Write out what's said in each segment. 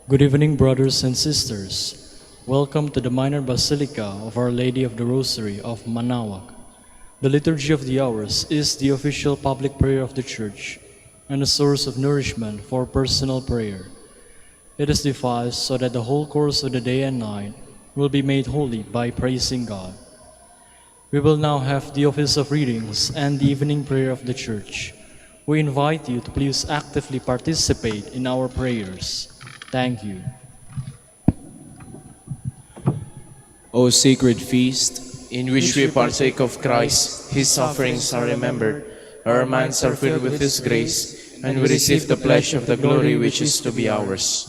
Good evening, brothers and sisters. Welcome to the Minor Basilica of Our Lady of the Rosary of Manaoag. The Liturgy of the Hours is the official public prayer of the Church and a source of nourishment for personal prayer. It is devised so that the whole course of the day and night will be made holy by praising God. We will now have the office of readings and the evening prayer of the Church. We invite you to please actively participate in our prayers. Thank you. O sacred feast, in which we partake of Christ, His sufferings are remembered, our minds are filled with His grace, and we receive the pledge of the glory which is to be ours.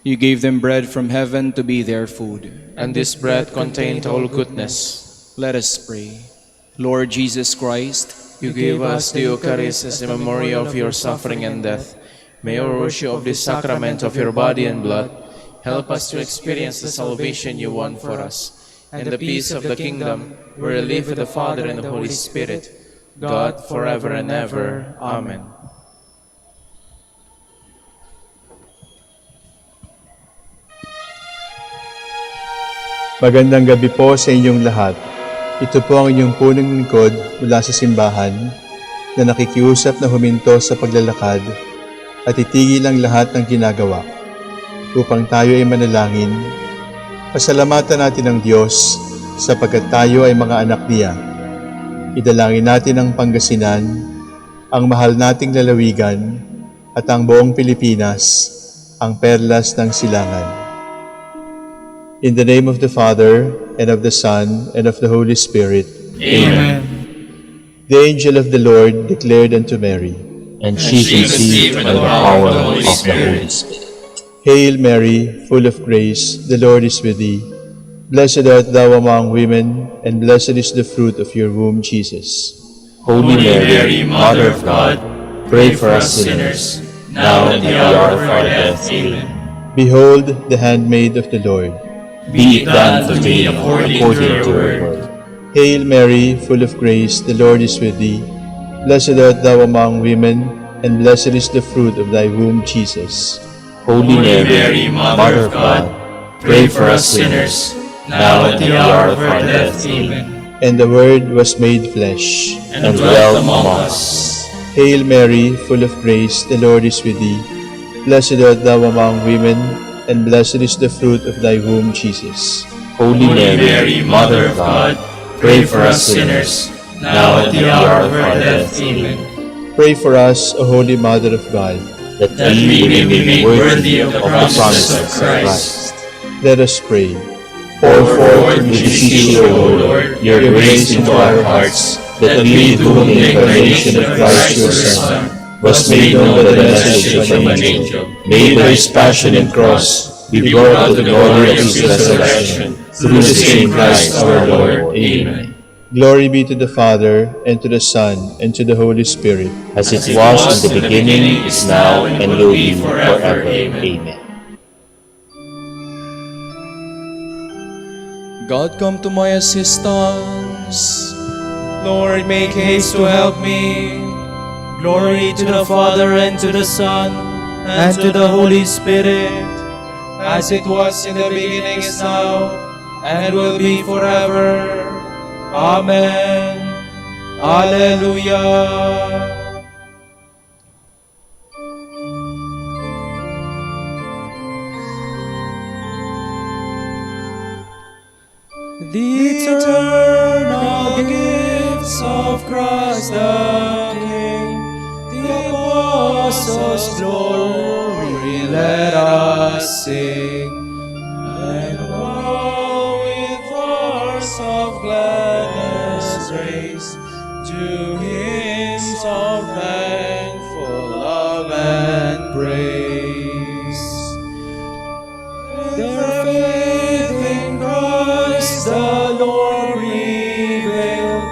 You gave them bread from heaven to be their food. And this bread contained all goodness. Let us pray. Lord Jesus Christ, You gave us the Eucharist as a memorial of your suffering and death. May our worship of this sacrament of your body and blood help us to experience the salvation you won for us, and the peace of the kingdom, where we live with the Father and the Holy Spirit, God forever and ever. Amen. Magandang gabi po sa inyong lahat. Ito po ang inyong punong lingkod mula sa simbahan na nakikiusap na huminto sa paglalakad at itigil ang lahat ng ginagawa upang tayo ay manalangin. Pasalamatan natin ang Diyos sapagkat tayo ay mga anak niya. Idalangin natin ang Pangasinan, ang mahal nating lalawigan at ang buong Pilipinas, ang perlas ng silangan. In the name of the Father, and of the Son, and of the Holy Spirit. Amen. The angel of the Lord declared unto Mary, And she conceived by the power of the Holy Spirit. Hail Mary, full of grace, the Lord is with thee. Blessed art thou among women, and blessed is the fruit of your womb, Jesus. Holy Mary, Mother of God, pray for us sinners, now and at the hour of our death. Amen. Behold the handmaid of the Lord. Be it done to me according to your word. Hail Mary, full of grace, the Lord is with thee. Blessed art thou among women, and blessed is the fruit of thy womb, Jesus. Holy Mary, Mother of God, pray for us sinners, now and at the hour of our death. Amen. And the Word was made flesh, And dwelt among us. Hail Mary, full of grace, the Lord is with thee. Blessed art thou among women, and blessed is the fruit of thy womb, Jesus. Holy Mary, Mother of God, pray for us sinners, now and at the hour of our death. Amen. Pray for us, O Holy Mother of God. That we may be made worthy of the promises of Christ. Let us pray. Pour forth, we beseech you, O Lord, your grace into our hearts, that we, to whom the incarnation of Christ your Son was made known by the message from an angel, may by his passion and cross be brought to the glory of his resurrection, through the same Christ our Lord. Amen. Glory be to the Father, and to the Son, and to the Holy Spirit. As it was in the beginning, is now, and will be forever. Amen. God, come to my assistance. Lord, make haste to help me. Glory to the Father, and to the Son, and to the Holy Spirit, As it was in the beginning, is now, and will be forever. Amen. Alleluia. The eternal gifts of Christ the King, the apostles' glory, let us sing. And while with hearts of gladness raise to hymns of thankful love and praise. Their faith in Christ the Lord revealed,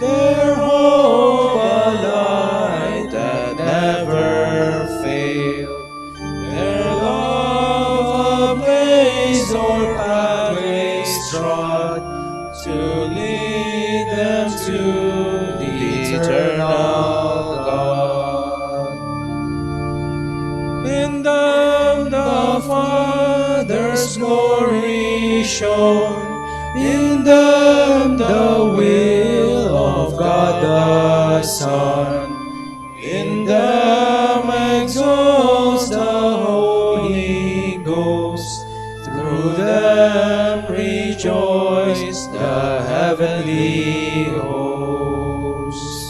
their hope a light that never failed, their love a blaze o'er pathways trod, to lead them to the eternal God. In them the Father's glory shone, in them the will of God the Son, in them exalts the Holy Ghost, through them rejoice the heavenly hosts.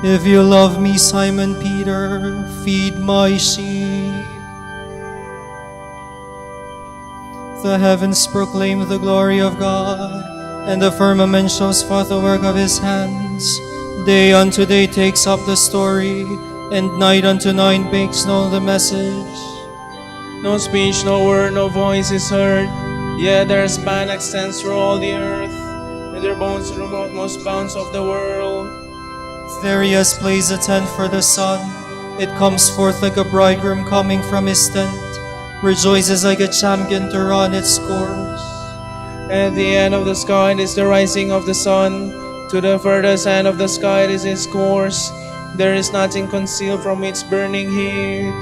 If you love me, Simon Peter, feed my sheep. The heavens proclaim the glory of God, and the firmament shows forth the work of his hands. Day unto day takes up the story, and night unto night makes known the message. No speech, no word, no voice is heard, yet their span extends through all the earth, and their bones to the utmost bounds of the world. There he has placed a tent for the sun. It comes forth like a bridegroom coming from his tent, rejoices like a champion to run its course. At the end of the sky is the rising of the sun. To the furthest end of the sky is its course. There is nothing concealed from its burning heat.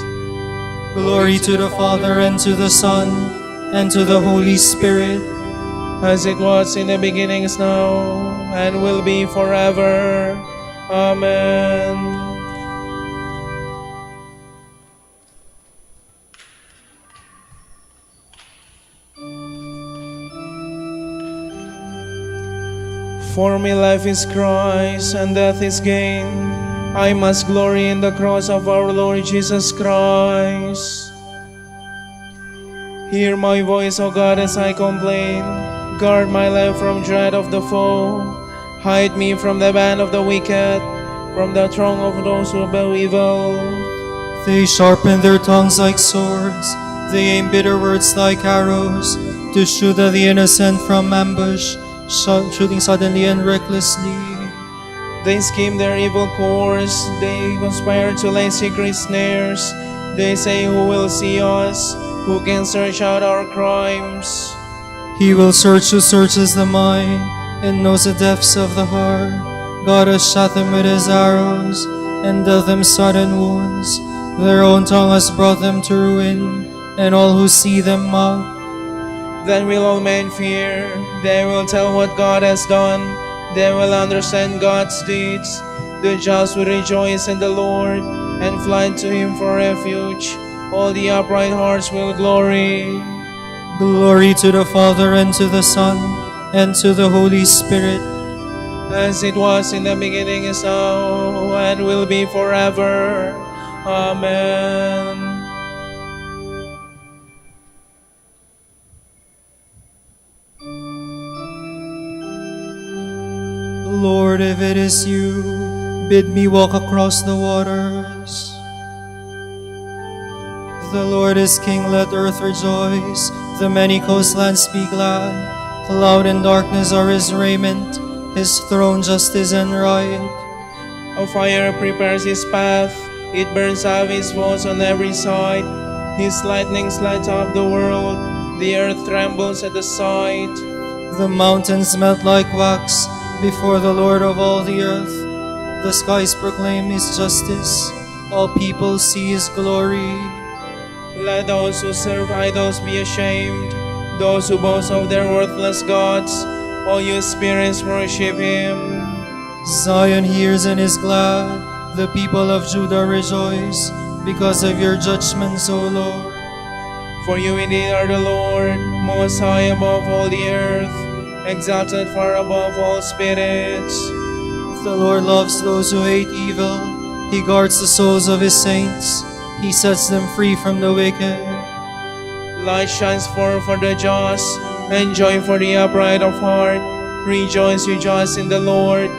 Glory to the Father, and to the Son, and to the Holy Spirit, As it was in the beginning, is now, and will be forever. Amen. For me life is Christ, and death is gain. I must glory in the cross of our Lord Jesus Christ. Hear my voice, O God, as I complain. Guard my life from dread of the foe. Hide me from the band of the wicked, from the throng of those who do evil. they sharpen their tongues like swords, they aim bitter words like arrows, to shoot at the innocent from ambush, shooting suddenly and recklessly. They scheme their evil course, they conspire to lay secret snares. They say, who will see us? Who can search out our crimes? He will search who searches the mind, and knows the depths of the heart. God has shot them with his arrows, and dealt them sudden wounds. Their own tongue has brought them to ruin, and all who see them mock. Then will all men fear, they will tell what God has done, they will understand God's deeds. The just will rejoice in the Lord, and fly to him for refuge. All the upright hearts will glory. Glory to the Father, and to the Son, and to the Holy Spirit, As it was in the beginning, is now, and will be forever. Amen. Lord, if it is you, bid me walk across the waters. The Lord is King, let earth rejoice. The many coastlands be glad. Cloud and darkness are his raiment. His throne justice and right. A fire prepares his path, it burns out his foes on every side. His lightnings light up the world, the earth trembles at the sight. The mountains melt like wax before the Lord of all the earth. The skies proclaim his justice. All people see his glory. Let those who serve idols be ashamed, those who boast of their worthless gods. All you spirits worship him. Zion hears and is glad. The people of Judah rejoice because of your judgments, O Lord. For you indeed are the Lord, most high above all the earth, exalted far above all spirits. The Lord loves those who hate evil. He guards the souls of his saints. He sets them free from the wicked. Light shines forth for the just, and joy for the upright of heart. Rejoice, you just in the Lord.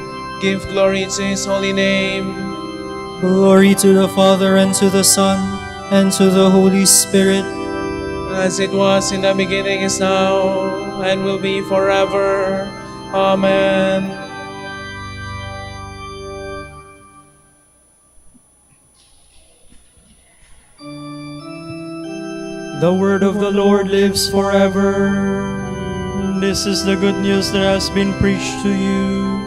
Give glory to his holy name. Glory to the Father, and to the Son, and to the Holy Spirit, As it was in the beginning, is now, and will be forever. Amen. The word of the Lord lives forever. this is the good news that has been preached to you.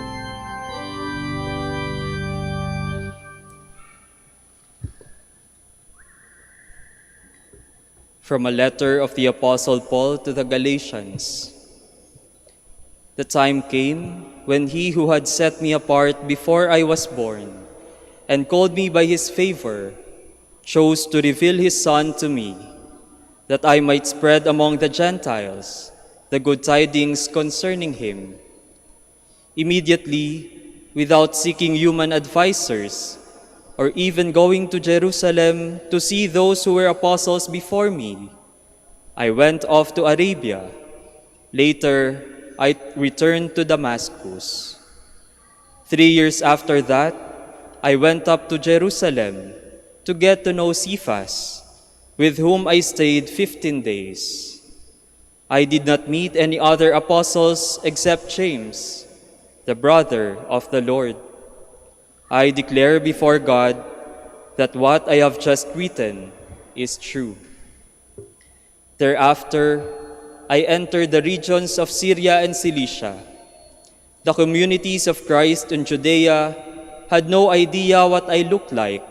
From a letter of the Apostle Paul to the Galatians. The time came when he who had set me apart before I was born and called me by his favor chose to reveal his Son to me, that I might spread among the Gentiles the good tidings concerning him. Immediately, without seeking human advisers, or even going to Jerusalem to see those who were apostles before me, I went off to Arabia. Later, I returned to Damascus. 3 years after that, I went up to Jerusalem to get to know Cephas, with whom I stayed 15 days. I did not meet any other apostles except James, the brother of the Lord. I declare before God that what I have just written is true. Thereafter, I entered the regions of Syria and Cilicia. The communities of Christ in Judea had no idea what I looked like.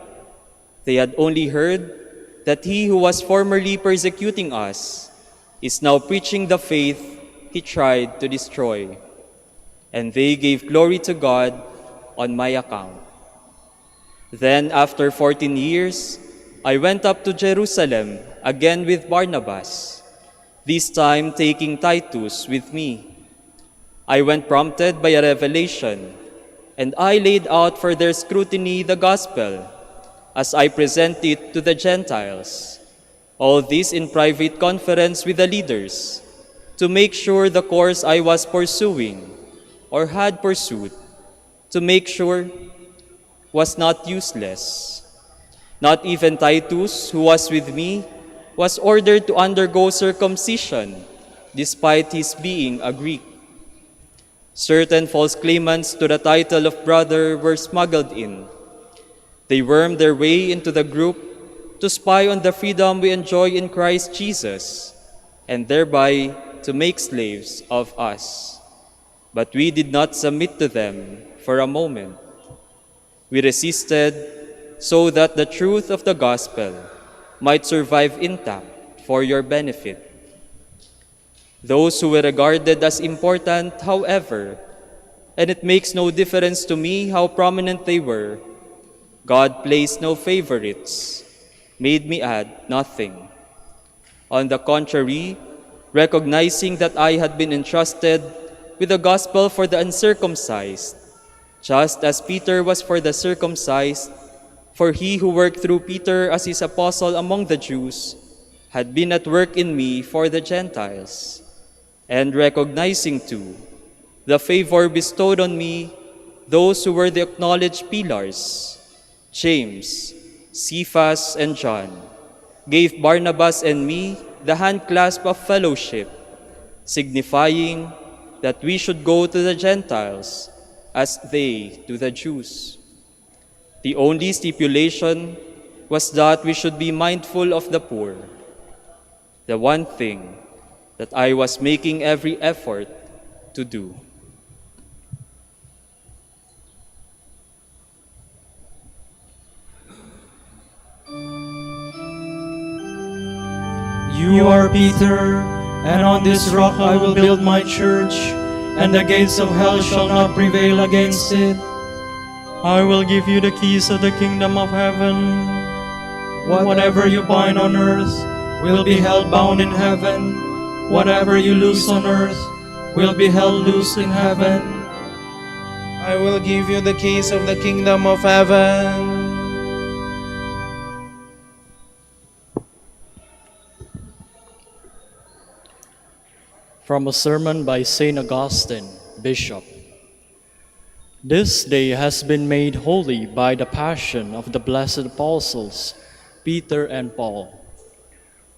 They had only heard that he who was formerly persecuting us is now preaching the faith he tried to destroy. And they gave glory to God on my account. Then, after 14 years, I went up to Jerusalem again with Barnabas, this time taking Titus with me. I went prompted by a revelation, and I laid out for their scrutiny the gospel as I present it to the Gentiles. All this in private conference with the leaders, to make sure the course I was pursuing or had pursued, to make sure was not useless. Not even Titus, who was with me, was ordered to undergo circumcision, despite his being a Greek. Certain false claimants to the title of brother were smuggled in. They wormed their way into the group to spy on the freedom we enjoy in Christ Jesus, and thereby to make slaves of us. But we did not submit to them for a moment. We resisted so that the truth of the gospel might survive intact for your benefit. Those who were regarded as important, however, and it makes no difference to me how prominent they were, God placed no favorites, made me add nothing. On the contrary, recognizing that I had been entrusted with the gospel for the uncircumcised, just as Peter was for the circumcised, for he who worked through Peter as his apostle among the Jews had been at work in me for the Gentiles. And recognizing too the favor bestowed on me, those who were the acknowledged pillars, James, Cephas, and John, gave Barnabas and me the handclasp of fellowship, signifying that we should go to the Gentiles as they to the Jews. The only stipulation was that we should be mindful of the poor, the one thing that I was making every effort to do. You are Peter, and on this rock I will build my church, and the gates of hell shall not prevail against it. I will give you the keys of the kingdom of heaven. Whatever you bind on earth will be held bound in heaven. Whatever you loose on earth will be held loose in heaven. I will give you the keys of the kingdom of heaven. From a sermon by St. Augustine, Bishop. This day has been made holy by the passion of the blessed apostles, Peter and Paul.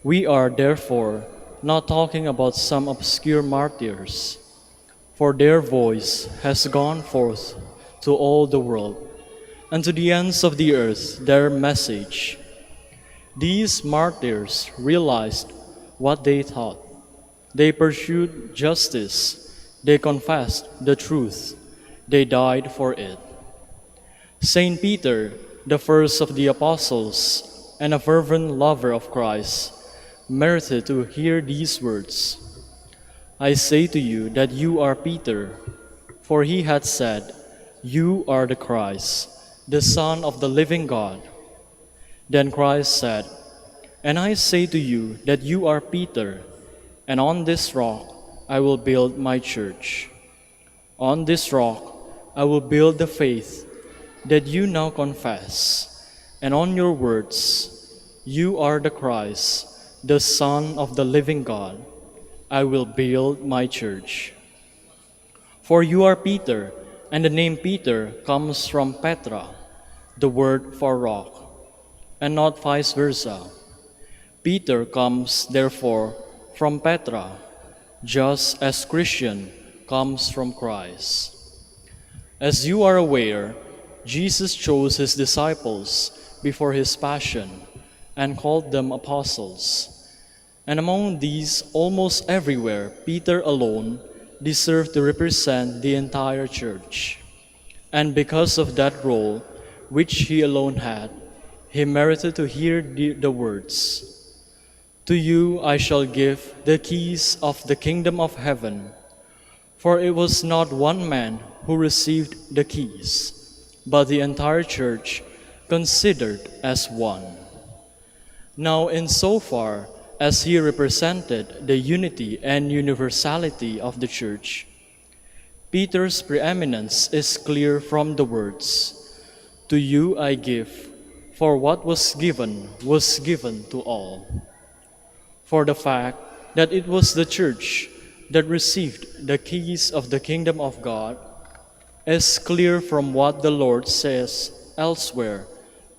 We are therefore not talking about some obscure martyrs, for their voice has gone forth to all the world, and to the ends of the earth their message. These martyrs realized what they taught. They pursued justice. They confessed the truth. They died for it. Saint Peter, the first of the apostles and a fervent lover of Christ, merited to hear these words. I say to you that you are Peter, for he had said, you are the Christ, the Son of the living God. Then Christ said, and I say to you that you are Peter, and on this rock I will build my church. On this rock I will build the faith that you now confess, and on your words, you are the Christ, the Son of the living God, I will build my church. For you are Peter, and the name Peter comes from Petra, the word for rock, and not vice versa. Peter comes therefore from Petra, just as Christian comes from Christ. As you are aware, Jesus chose his disciples before his passion and called them apostles. And among these, almost everywhere, Peter alone deserved to represent the entire church. And because of that role, which he alone had, he merited to hear the words, to you I shall give the keys of the kingdom of heaven. For it was not one man who received the keys, but the entire church considered as one. Now, insofar as he represented the unity and universality of the church, Peter's preeminence is clear from the words, to you I give, for what was given to all. For the fact that it was the church that received the keys of the kingdom of God is clear from what the Lord says elsewhere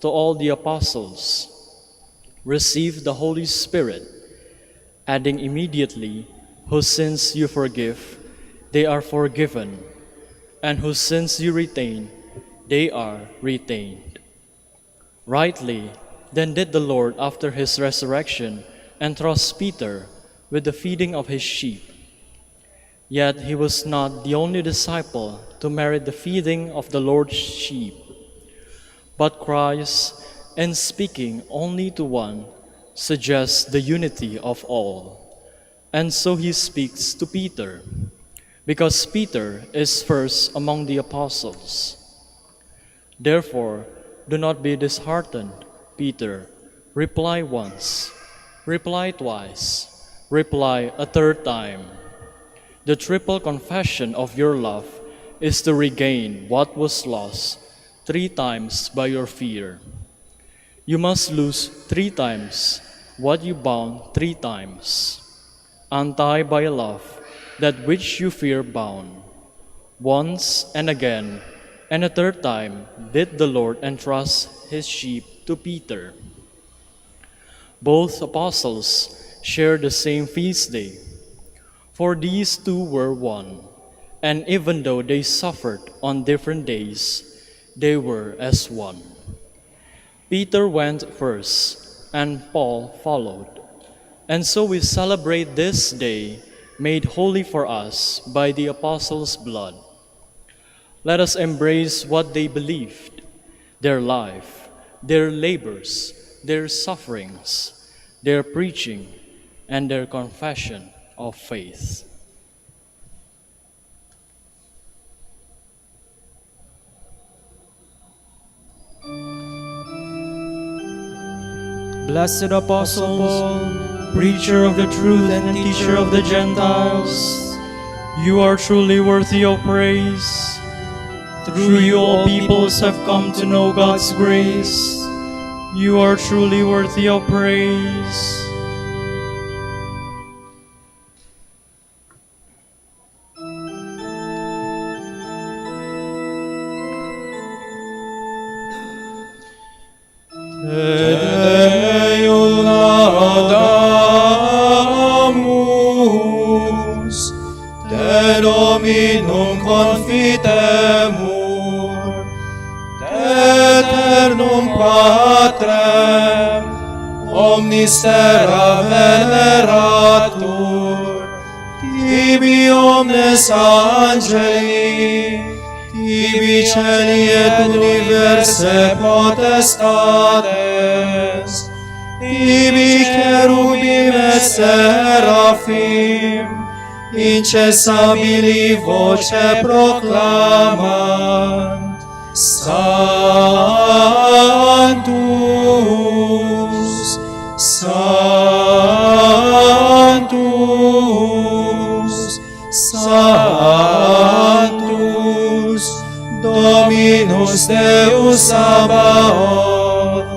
to all the apostles. Receive the Holy Spirit, adding immediately, whose sins you forgive, they are forgiven, and whose sins you retain, they are retained. Rightly, then did the Lord after his resurrection entrust Peter with the feeding of his sheep. Yet he was not the only disciple to merit the feeding of the Lord's sheep, but Christ, in speaking only to one, suggests the unity of all. And so he speaks to Peter, because Peter is first among the apostles. Therefore, do not be disheartened, Peter. Reply once, reply twice, reply a third time. The triple confession of your love is to regain what was lost 3 times by your fear. You must lose 3 times what you bound 3 times. Untie by love that which you fear bound. Once and again, and a third time did the Lord entrust his sheep to Peter. Both apostles shared the same feast day, for these two were one, and even though they suffered on different days, they were as one. Peter went first, and Paul followed. And so we celebrate this day made holy for us by the apostles' blood. Let us embrace what they believed, their life, their labors, their sufferings, their preaching, and their confession of faith. Blessed Apostle Paul, preacher of the truth and teacher of the Gentiles, you are truly worthy of praise. Through you all peoples have come to know God's grace. You are truly worthy of praise. Te Dominum confitemur, te eternum Patrem, omnis terra veneratur, omnes angeli, tibi celi et universe potestates, tibi cherubim et seraphim, incessabili voce proclamant, Sanctus, Sanctus, Sanctus, Dominus Deus Sabaoth,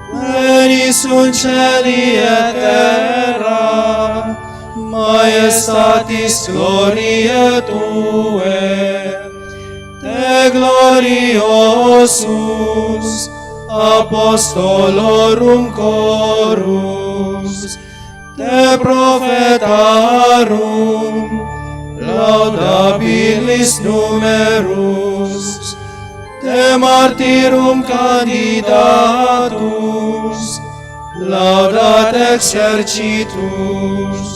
plenis sunt celi et terra, Majestatis gloriae Tuae, Te gloriosus apostolorum chorus, Te prophetarum laudabilis numerus, Te martyrum candidatus, laudat exercitus,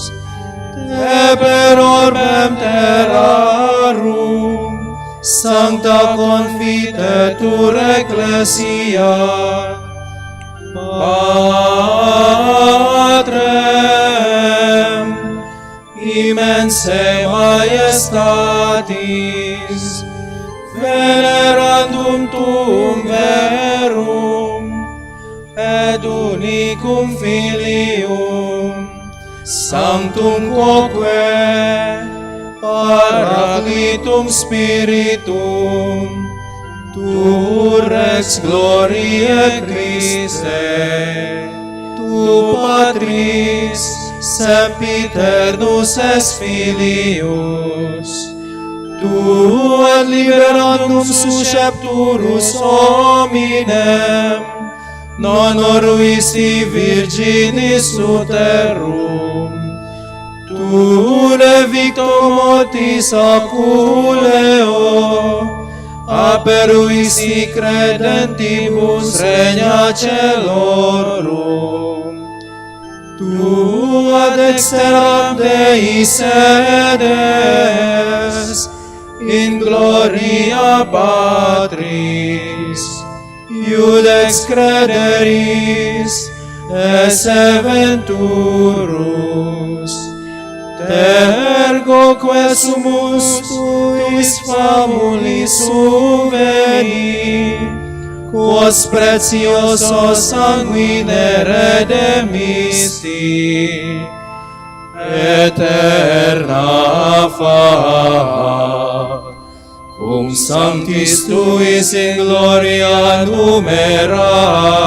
Te per orbem terrarum, sancta confitetur ecclesia, Patrem, immense majestatis, venerandum tuum verum, et unicum Filium, Sanctum quoque, Paraclitum Spiritum, Tu Rex Gloriae Christe, Tu Patris, sempiternus es Filius, Tu ad liberandum suscepturus hominem, non oruisti virginis uterum, Tu ne victum mortis aculeo, aperuisti credentibus regna celorum. Tu ad exteram Dei sedes, in gloria Patris, iudex crederis, esse venturus, Tergo que sumus tuis famulis suveni, quos preciosos sanguine redemisti, eterna fama, cum sanctis tuis in gloria numerari.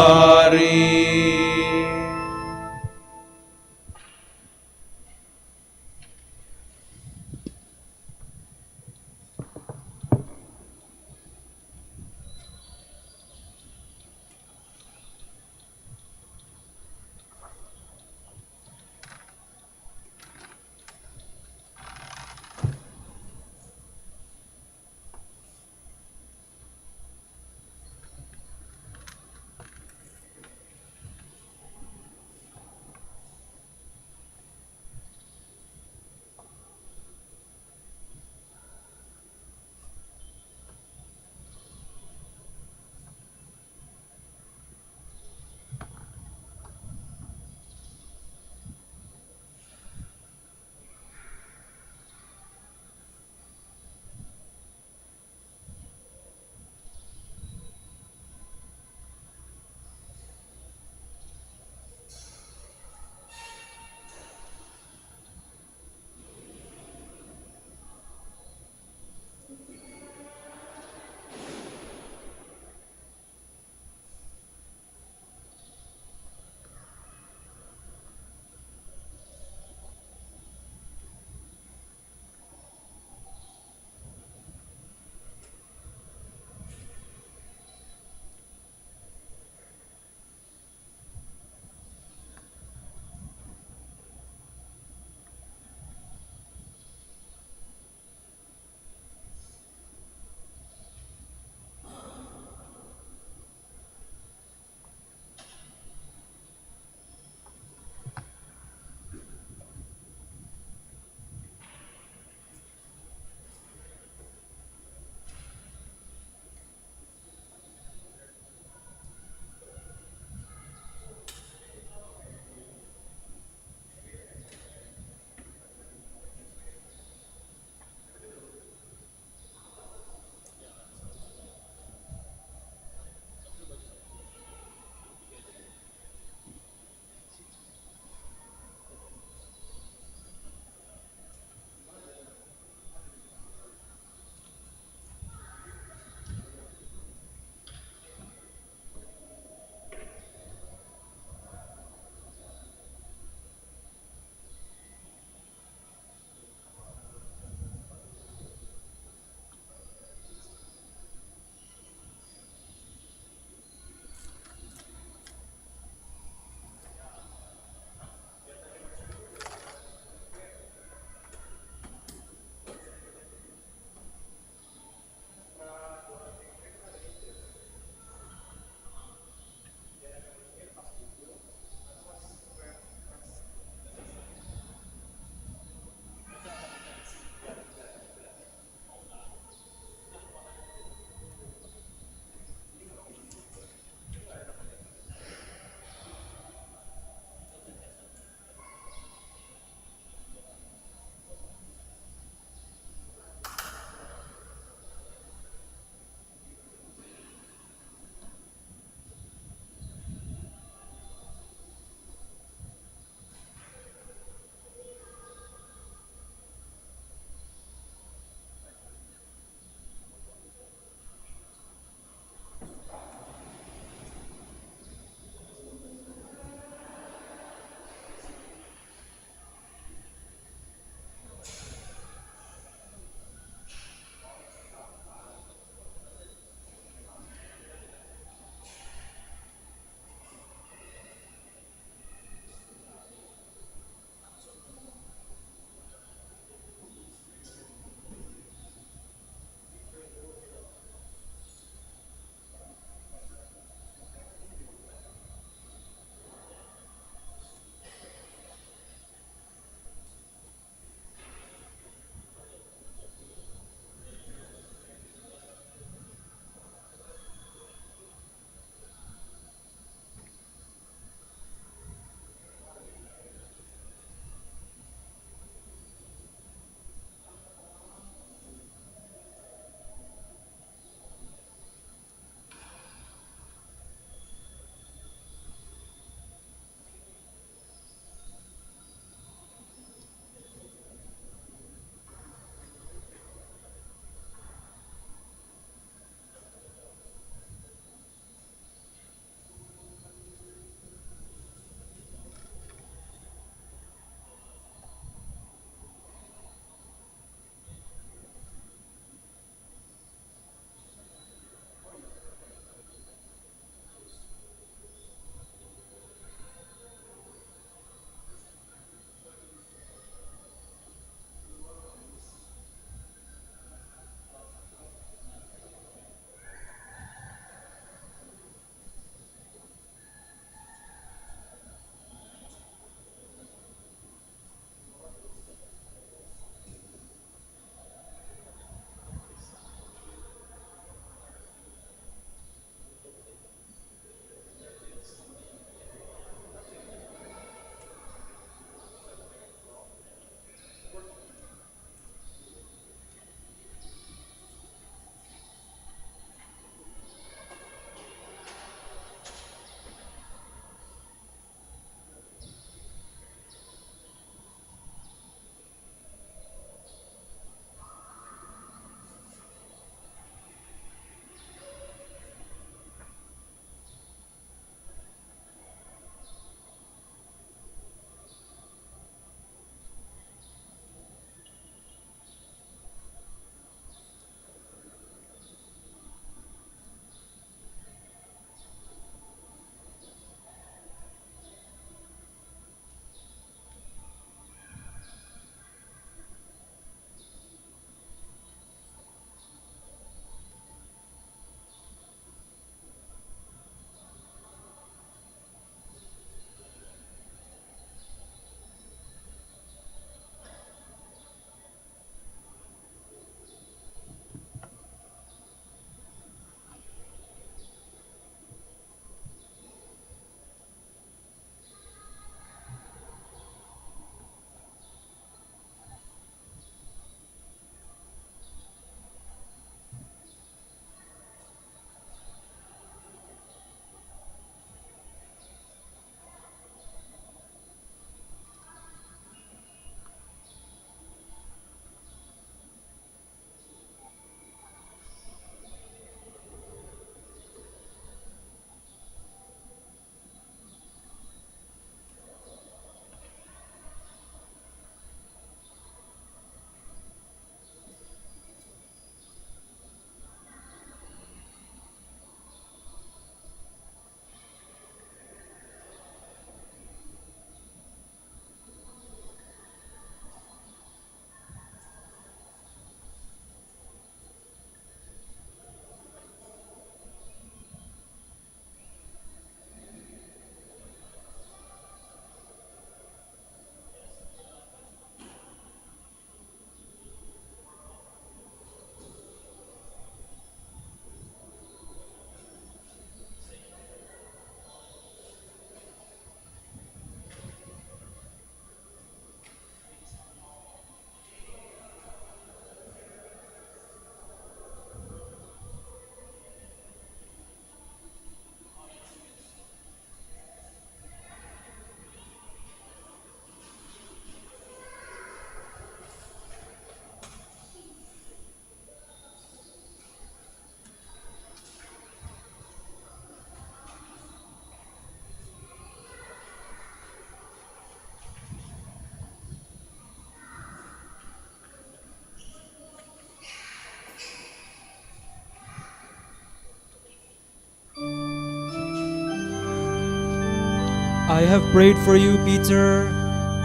I have prayed for you, Peter,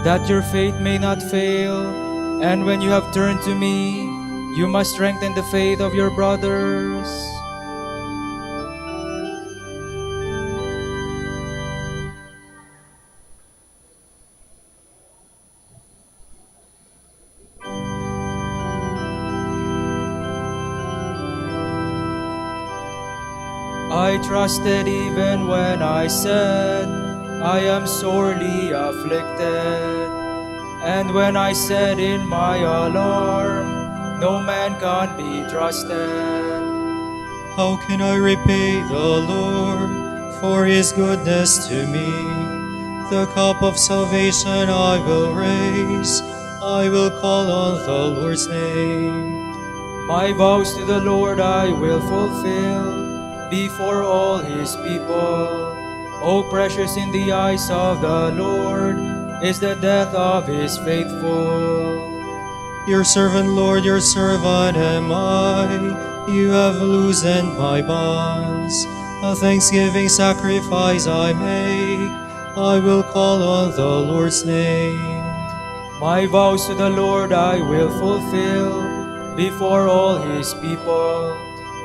that your faith may not fail, and when you have turned to me, you must strengthen the faith of your brothers. I trusted even when I said, I am sorely afflicted. And when I said in my alarm, no man can be trusted. How can I repay the Lord for his goodness to me? The cup of salvation I will raise, I will call on the Lord's name. My vows to the Lord I will fulfill before all his people. O precious in the eyes of the Lord is the death of his faithful. Your servant, Lord, your servant am I. You have loosened my bonds. A thanksgiving sacrifice I make. I will call on the Lord's name. My vows to the Lord I will fulfill before all his people.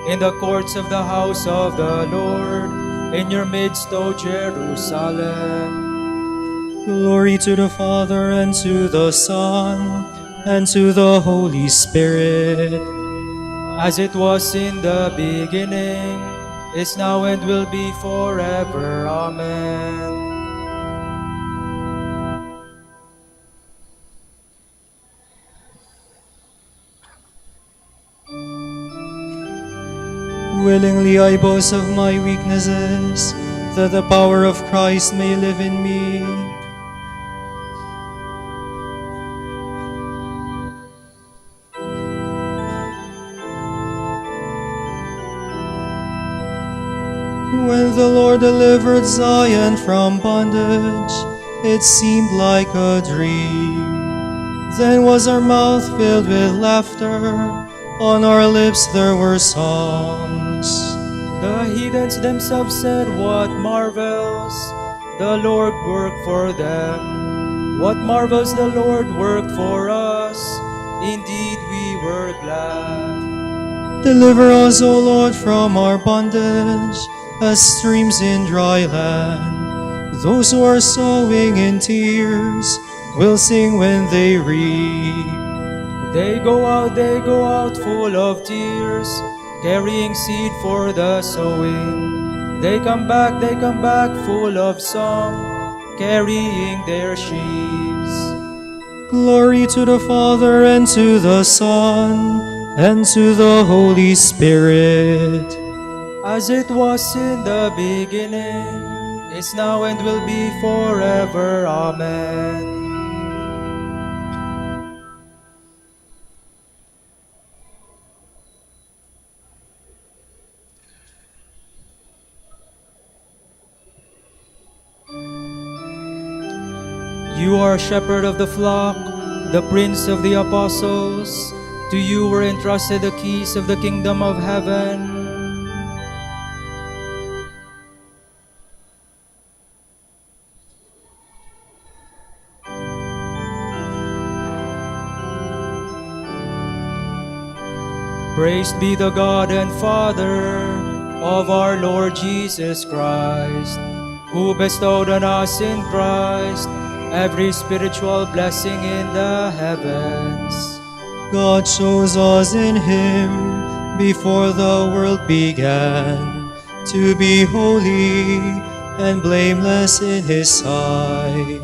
In the courts of the house of the Lord, in your midst, O Jerusalem. Glory to the Father, and to the Son, and to the Holy Spirit. As it was in the beginning, is now, and will be forever. Amen. Willingly I boast of my weaknesses, that the power of Christ may live in me. When the Lord delivered Zion from bondage, it seemed like a dream. Then was our mouth filled with laughter, on our lips there were songs. The heathens themselves said, what marvels the Lord worked for them. What marvels the Lord worked for us. Indeed we were glad. Deliver us, O Lord, from our bondage, as streams in dry land. Those who are sowing in tears will sing when they reap. They go out full of tears, carrying seed for the sowing. They come back full of song, carrying their sheaves. Glory to the Father, and to the Son, and to the Holy Spirit. As it was in the beginning, is now, and will be forever. Amen. You are shepherd of the flock, the prince of the apostles. To you were entrusted the keys of the kingdom of heaven. Praised be the God and Father of our Lord Jesus Christ, who bestowed on us in Christ every spiritual blessing in the heavens. God chose us in him before the world began, to be holy and blameless in his sight.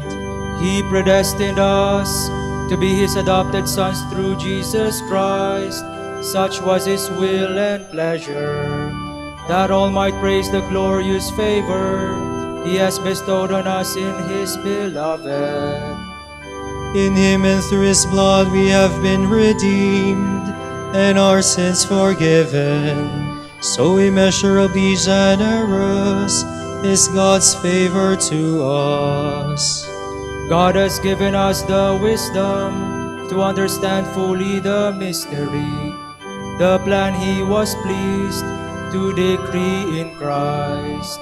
He predestined us to be his adopted sons through Jesus Christ. Such was his will and pleasure, that all might praise the glorious favor he has bestowed on us in his beloved. In him and through his blood we have been redeemed, and our sins forgiven. So immeasurably generous is God's favor to us. God has given us the wisdom to understand fully the mystery, the plan he was pleased to decree in Christ.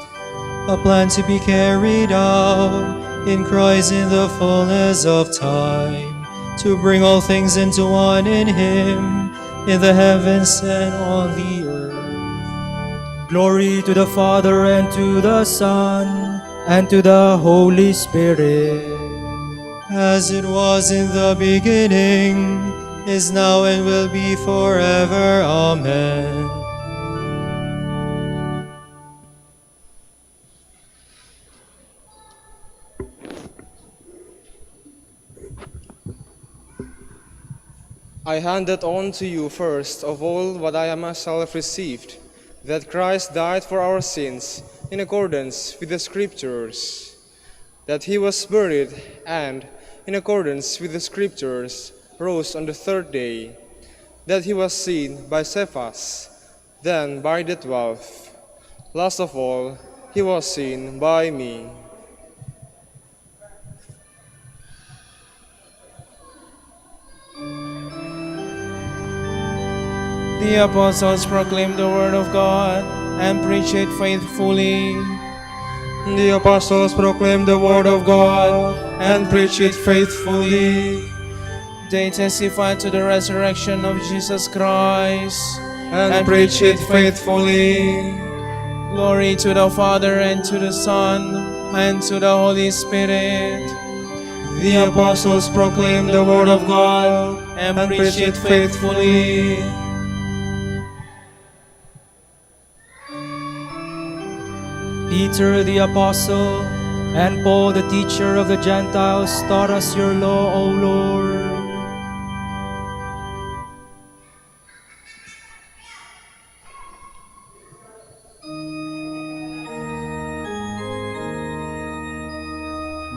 a plan to be carried out in Christ in the fullness of time, to bring all things into one in Him, in the heavens and on the earth. Glory to the Father, and to the Son, and to the Holy Spirit. As it was in the beginning, is now, and will be forever. Amen. I handed on to you first of all what I myself received, that Christ died for our sins in accordance with the Scriptures, that He was buried, and, in accordance with the Scriptures, rose on the third day, that He was seen by Cephas, then by the 12. Last of all, He was seen by me. The apostles proclaimed the word of God and preached it faithfully. The apostles proclaimed the word of God and preached it faithfully. They testified to the resurrection of Jesus Christ And preached it faithfully. Glory to the Father, and to the Son, and to the Holy Spirit. The apostles proclaimed the word of God and preached it faithfully. Peter the Apostle and Paul the teacher of the Gentiles taught us your law, O Lord.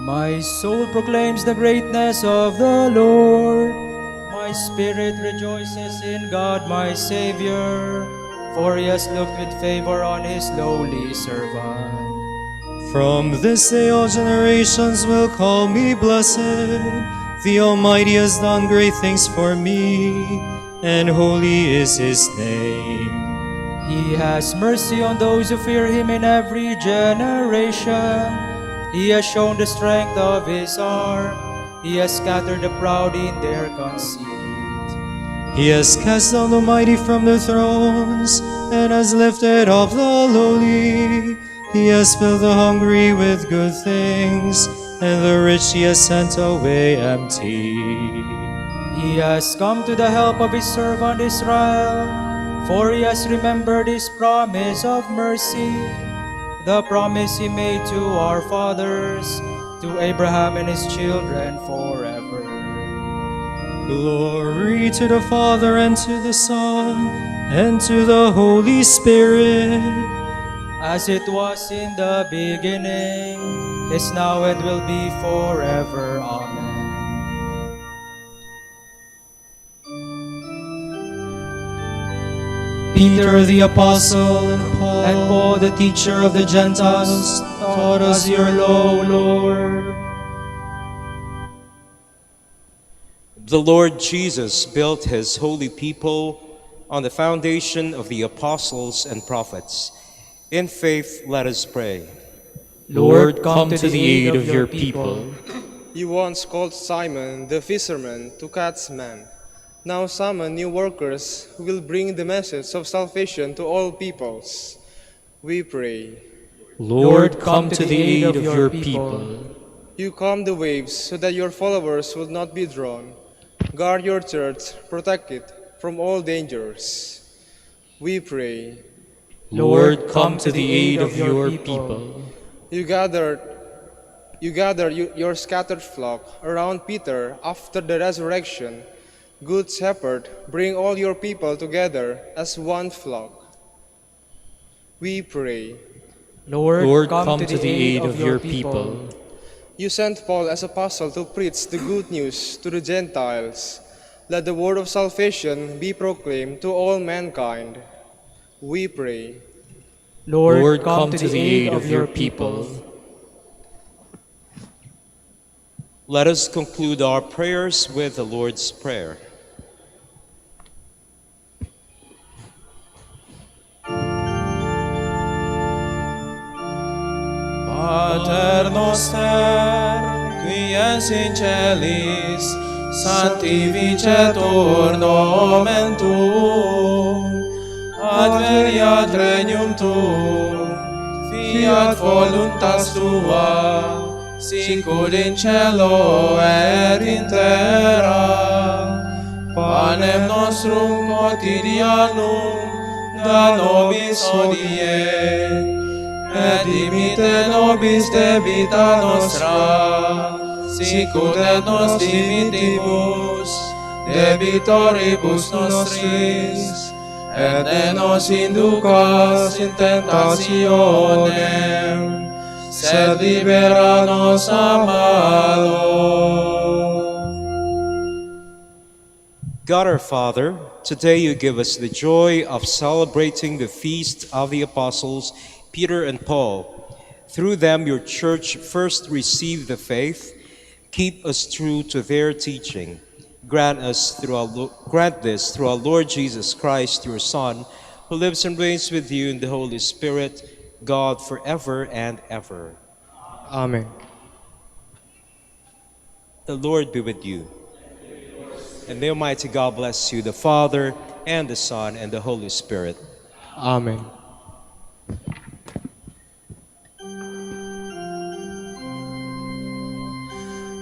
My soul proclaims the greatness of the Lord. My spirit rejoices in God my Savior, for He has looked with favor on His lowly servant. From this day all generations will call me blessed. The Almighty has done great things for me, and holy is His name. He has mercy on those who fear Him in every generation. He has shown the strength of His arm. He has scattered the proud in their conceit. He has cast down the mighty from their thrones, and has lifted up the lowly. He has filled the hungry with good things, and the rich He has sent away empty. He has come to the help of His servant Israel, for He has remembered His promise of mercy, the promise He made to our fathers, to Abraham and his children forever. Glory to the Father, and to the Son, and to the Holy Spirit, as it was in the beginning, is now, and will be forever. Amen. Peter the Apostle and Paul the teacher of the Gentiles taught us your law, O Lord. The Lord Jesus built His holy people on the foundation of the apostles and prophets. In faith, let us pray. Lord, come to the aid of your people. You once called Simon the fisherman to catch men. Now summon new workers who will bring the message of salvation to all peoples. We pray. Lord, come to the aid of your people. You calm the waves so that your followers will not be drawn. Guard your church, protect it from all dangers. We pray. Lord, come to the aid of your people. You gathered your scattered flock around Peter after the resurrection. Good Shepherd, bring all your people together as one flock. We pray. Lord, come to the aid of your people. You sent Paul as apostle to preach the good news to the Gentiles. Let the word of salvation be proclaimed to all mankind. We pray. Lord, come to the aid of your people. Let us conclude our prayers with the Lord's Prayer. Pater noster, qui es in celis, sanctificetur nomen tuum, adveniat regnum tuum, fiat voluntas tua, sicut in cielo et in terra. Panem nostrum quotidianum da nobis hodie, et dimitte nobis debita nostra, sicut et nos dimittimus debitoribus nostris, et ne nos inducas in tentationem, sed libera nos a malo. God our Father, today you give us the joy of celebrating the feast of the apostles Peter and Paul. Through them your church first received the faith. Keep us true to their teaching. Grant this through our Lord Jesus Christ, your Son, who lives and reigns with you in the Holy Spirit, God forever and ever. Amen. The Lord be with you. And may Almighty God bless you, the Father, and the Son, and the Holy Spirit. Amen.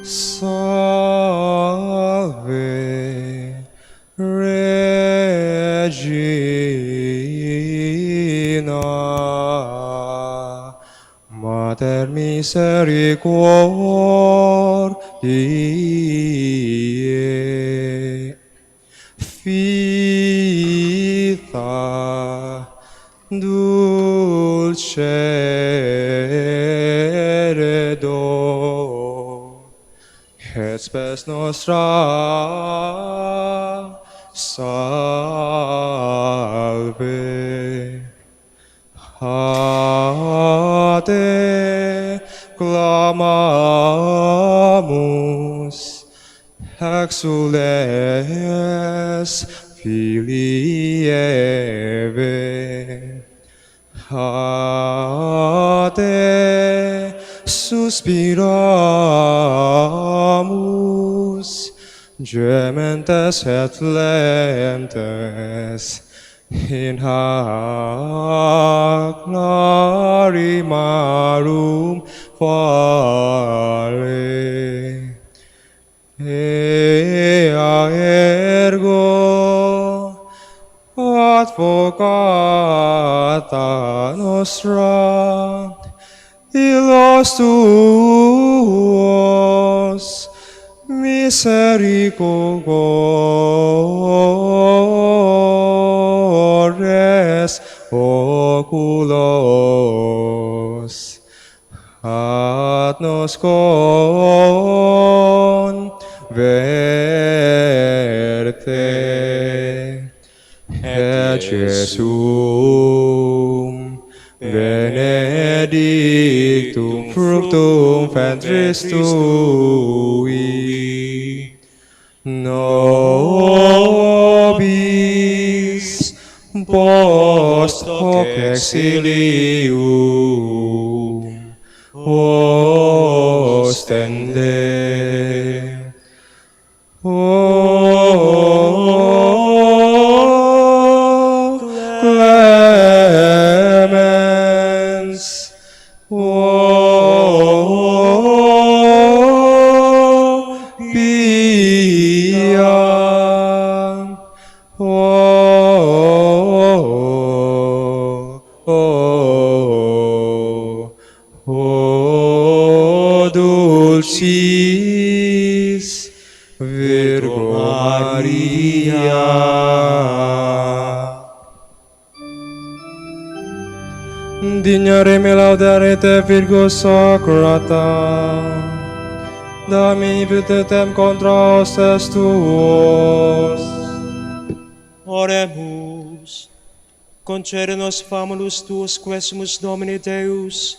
Salve Regina, Mater misericordiae, Fita dulceredo, et spes nostra salve. A te clamamus, exules Filii Eve. A te suspiramus, gementes et flentes, in hac larimarum vale. Ea ergo advocata nostra, illos tuos misericors oculos, ad nos converte, et Jesum benedictum fructum ventris tui, nobis post hoc exilium ostende. O clemens, o pia, o dulcis Virgo Maria. Dignare me laudare te, Virgo Sacrata, damini virtutem contra hostes tuos. Oremus. Concede-nos famulus tuos quesumus Domini Deus,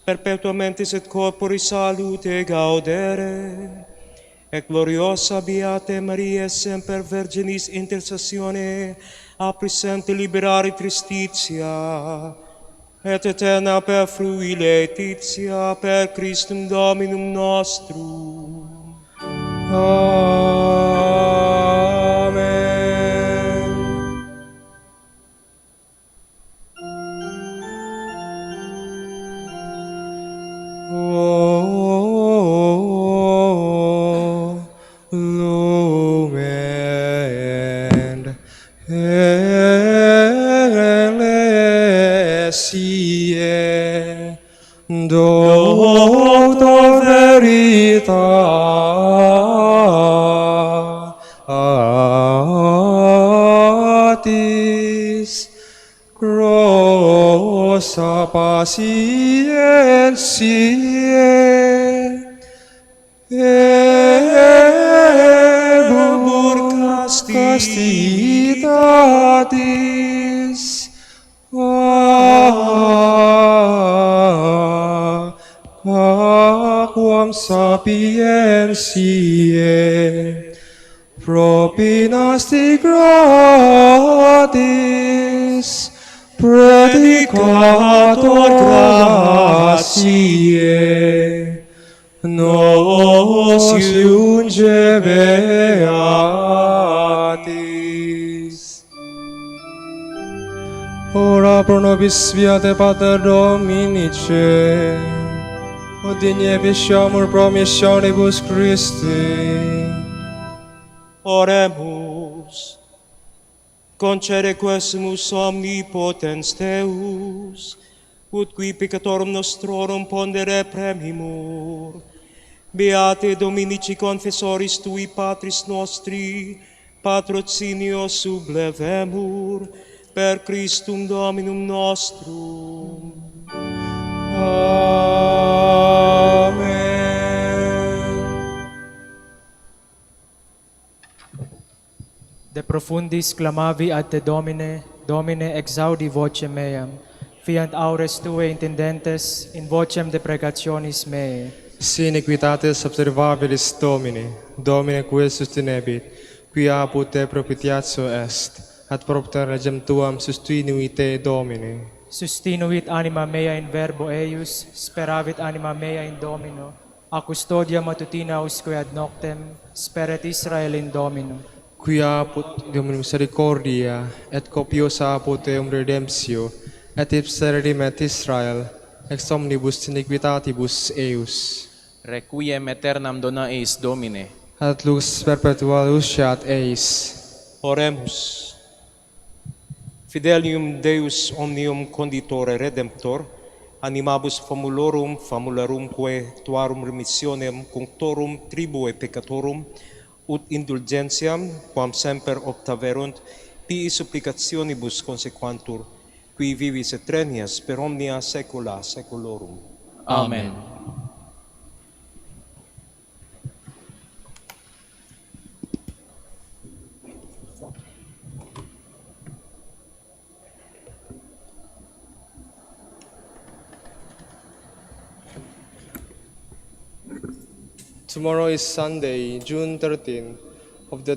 perpetuamente et corpore salute gaudere, et gloriosa Beate Maria semper Virginis intercessione a presente liberare tristitia, et aeterna per frui laetitia per Christum Dominum nostrum. Amen. O lumen ecclesiae, doctor veritatis, grossa patientiae, ebur castitatis, aquam sapientiae, propinasti gratis, predicator gratiae, nos iunge beatis. Ora pro nobis viate Pater Dominice, odigne petiamur promissionibus Christi. Oremus. Concede quesumus omnipotens Deus, ut qui peccatorum nostrorum pondere premimur. Beate Dominici confessoris tui Patris nostri, patrocinio sublevemur, per Christum Dominum nostrum. Amen. De profundis clamavi ad te Domine, Domine exaudi vocem meam, fiant aures tue intendentes in vocem deprecationis meae. Sin equitatis observabilis Domini, Domine quae sustinebit, qui apud te propitiatio est, ad propter regem tuam sustinuit te Domine. Sustinuit anima mea in verbo eius, speravit anima mea in Domino, a custodia matutina usque ad noctem, speret Israel in Domino. Qui apud Deum misericordia, et copiosa apud Deum redemptio, et ipse redimet Israel, ex omnibus iniquitatibus eius. Requiem aeternam dona eis, Domine. Et lux perpetua luceat eis. Oremus. Fidelium Deus omnium conditore redemptor, animabus famulorumque tuarum remissionem cunctorum tribue peccatorum, ut indulgentiam, quam semper optaverunt, pii supplicationibus consequantur, qui vivis et regnias per omnia saecula saeculorum. Amen. Tomorrow is Sunday, June 30 of the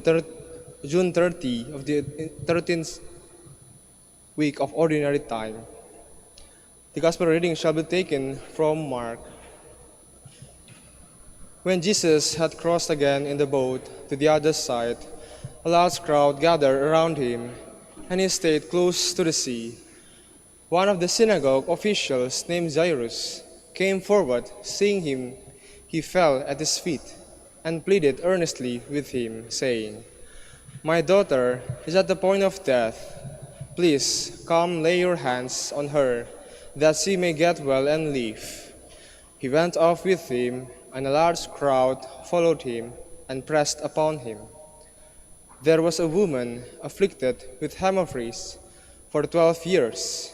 13th week of Ordinary Time. The Gospel reading shall be taken from Mark. When Jesus had crossed again in the boat to the other side, a large crowd gathered around him, and he stayed close to the sea. One of the synagogue officials, named Jairus, came forward. Seeing him, he fell at his feet and pleaded earnestly with him, saying, "My daughter is at the point of death. Please come lay your hands on her, that she may get well and live." He went off with him, and a large crowd followed him and pressed upon him. There was a woman afflicted with hemorrhage for 12 years.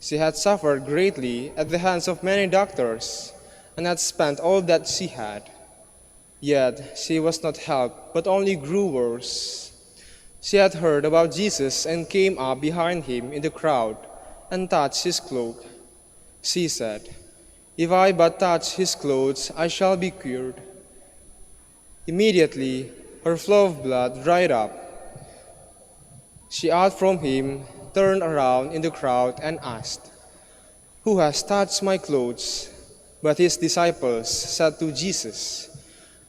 She had suffered greatly at the hands of many doctors, and had spent all that she had. Yet she was not helped, but only grew worse. She had heard about Jesus and came up behind him in the crowd and touched his cloak. She said, "If I but touch his clothes, I shall be cured." Immediately her flow of blood dried up. She out from him, turned around in the crowd and asked, "Who has touched my clothes?" But his disciples said to Jesus,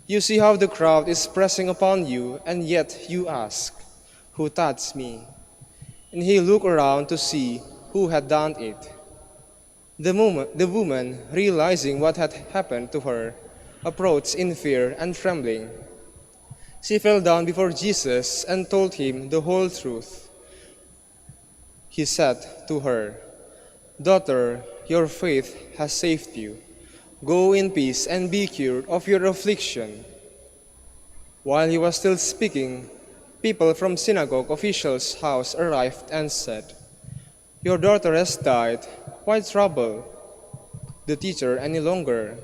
"You see how the crowd is pressing upon you, and yet you ask, 'Who touched me?'" And he looked around to see who had done it. The woman, realizing what had happened to her, approached in fear and trembling. She fell down before Jesus and told him the whole truth. He said to her, "Daughter, your faith has saved you. Go in peace and be cured of your affliction." While he was still speaking, people from synagogue officials' house arrived and said, "Your daughter has died. Why trouble the teacher any longer?"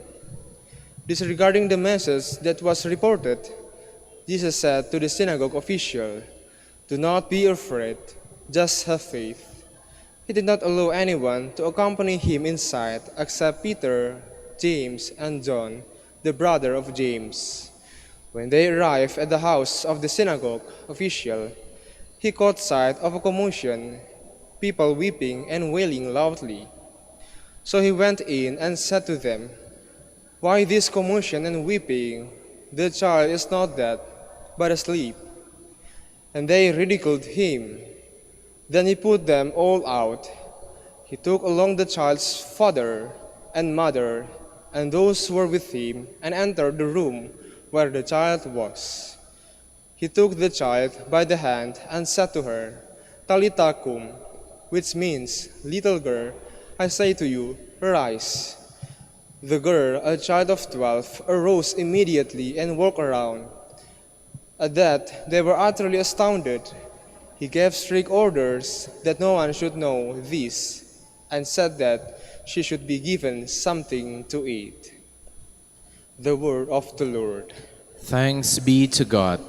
Disregarding the message that was reported, Jesus said to the synagogue official, "Do not be afraid, just have faith." He did not allow anyone to accompany him inside except Peter, James, and John, the brother of James. When they arrived at the house of the synagogue official, he caught sight of a commotion, people weeping and wailing loudly. So he went in and said to them, "Why this commotion and weeping? The child is not dead, but asleep." And they ridiculed him. Then he put them all out. He took along the child's father and mother and those who were with him and entered the room where the child was. He took the child by the hand and said to her, "Talitha cum," which means, "Little girl, I say to you, rise." The girl, a child of 12, arose immediately and walked around. At that, they were utterly astounded. He gave strict orders that no one should know this, and said that she should be given something to eat. The word of the Lord. Thanks be to God.